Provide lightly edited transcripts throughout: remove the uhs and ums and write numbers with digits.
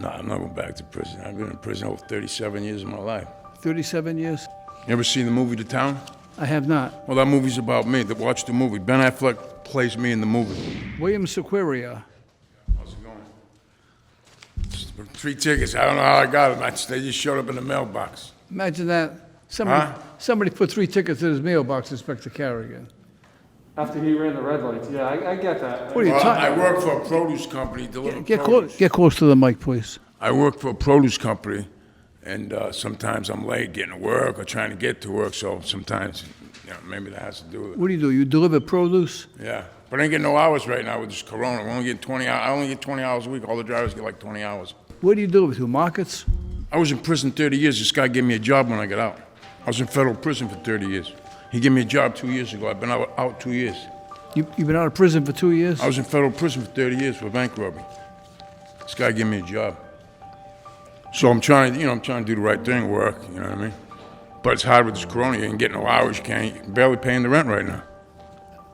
No, I'm not going back to prison. I've been in prison over 37 years of my life. 37 years? You ever seen the movie The Town? I have not. Well, that movie's about me. Watch the movie. Ben Affleck plays me in the movie. William Sequeria. How's it going? 3 tickets. I don't know how I got them. They just showed up in the mailbox. Imagine that. Somebody put 3 tickets in his mailbox, Inspector Carrigan. After he ran the red lights, yeah, I get that. What are you Well, I talking? work for a produce company delivering Get produce. close to the mic, please. I work for a produce company, and sometimes I'm late getting to work or trying to get to work, so sometimes, maybe that has to do with it. What do? You deliver produce? Yeah, but I ain't getting no hours right now with this corona. We're only getting 20 hours. I only get 20 hours a week. All the drivers get like 20 hours. What do you deliver to? Markets? I was in prison 30 years. This guy gave me a job when I got out. I was in federal prison for 30 years. He gave me a job 2 years ago. I've been out 2 years. You've been out of prison for 2 years? I was in federal prison for 30 years for bank robbery. This guy gave me a job. So I'm trying to do the right thing, work, you know what I mean? But it's hard with this corona. You ain't getting no hours. You can't, barely paying the rent right now.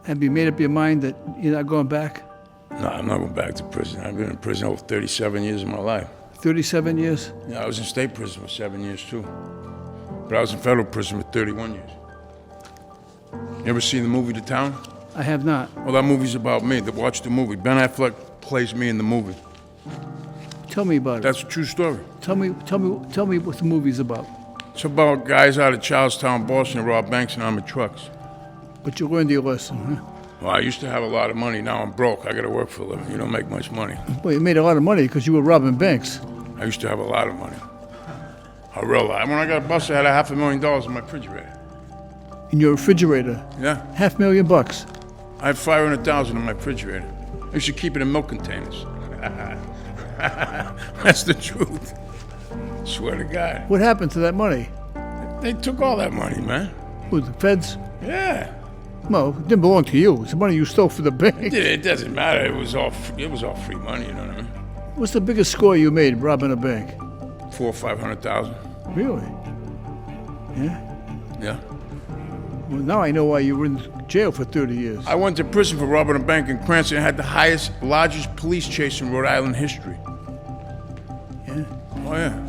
Have you made up your mind that you're not going back? No, I'm not going back to prison. I've been in prison over 37 years of my life. 37 years? Yeah, I was in state prison for 7 years too. But I was in federal prison for 31 years. You ever seen the movie The Town? I have not. Well, that movie's about me. Watch the movie. Ben Affleck plays me in the movie. Tell me about it. That's a true story. Tell me what the movie's about. It's about guys out of Charlestown, Boston, who rob banks and armored trucks. But you learned your lesson, huh? Well, I used to have a lot of money. Now I'm broke. I got to work for a living. You don't make much money. Well, you made a lot of money because you were robbing banks. I used to have a lot of money. A real lot. When I got busted, I had $500,000 in my refrigerator. In your refrigerator? Yeah. $500,000. I had $500,000 in my refrigerator. I used to keep it in milk containers. That's the truth. Swear to God. What happened to that money? They took all that money, man. Who, the feds? Yeah. No, it didn't belong to you. It's the money you stole from the bank. It doesn't matter. It was all free money, you know what I mean? What's the biggest score you made robbing a bank? 400,000 or 500,000. Really? Yeah? Yeah. Well, now I know why you were in jail for 30 years. I went to prison for robbing a bank in Cranston. It had the largest police chase in Rhode Island history. Yeah? Oh, yeah.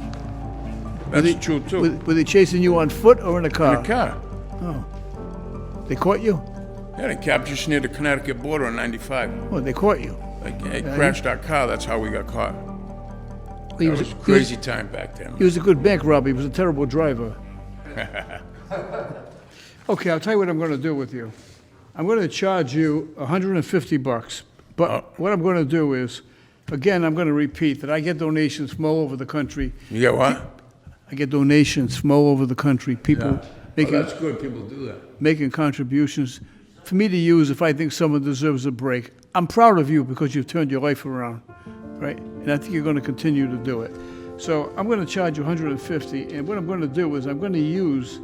That's true, too. Were they chasing you on foot or in a car? In a car. Oh. They caught you? Yeah, they captured us near the Connecticut border on 95. Oh, they caught you. They crashed our car. That's how we got caught. It was a crazy time back then. He was a good bank robber. He was a terrible driver. Okay, I'll tell you what I'm going to do with you. I'm going to charge you $150. But what I'm going to do is, again, I'm going to repeat that I get donations from all over the country. You get what? I get donations from all over the country. People making, that's good. People do that. Making contributions for me to use if I think someone deserves a break. I'm proud of you because you've turned your life around, right? And I think you're going to continue to do it. So I'm going to charge you $150, and what I'm going to do is I'm going to use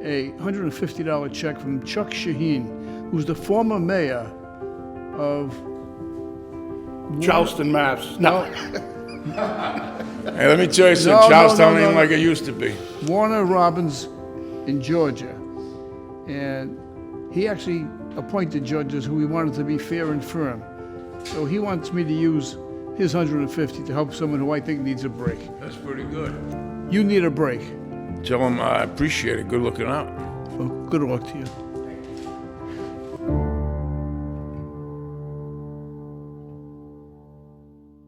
a $150 check from Chuck Shaheen, who's the former mayor of Charleston, Mass. No. Hey, let me tell you something. Charlestown ain't like it used to be. Warner Robins in Georgia. And he actually appointed judges who he wanted to be fair and firm. So he wants me to use his $150 to help someone who I think needs a break. That's pretty good. You need a break. Tell him I appreciate it. Good looking out. So good luck to you.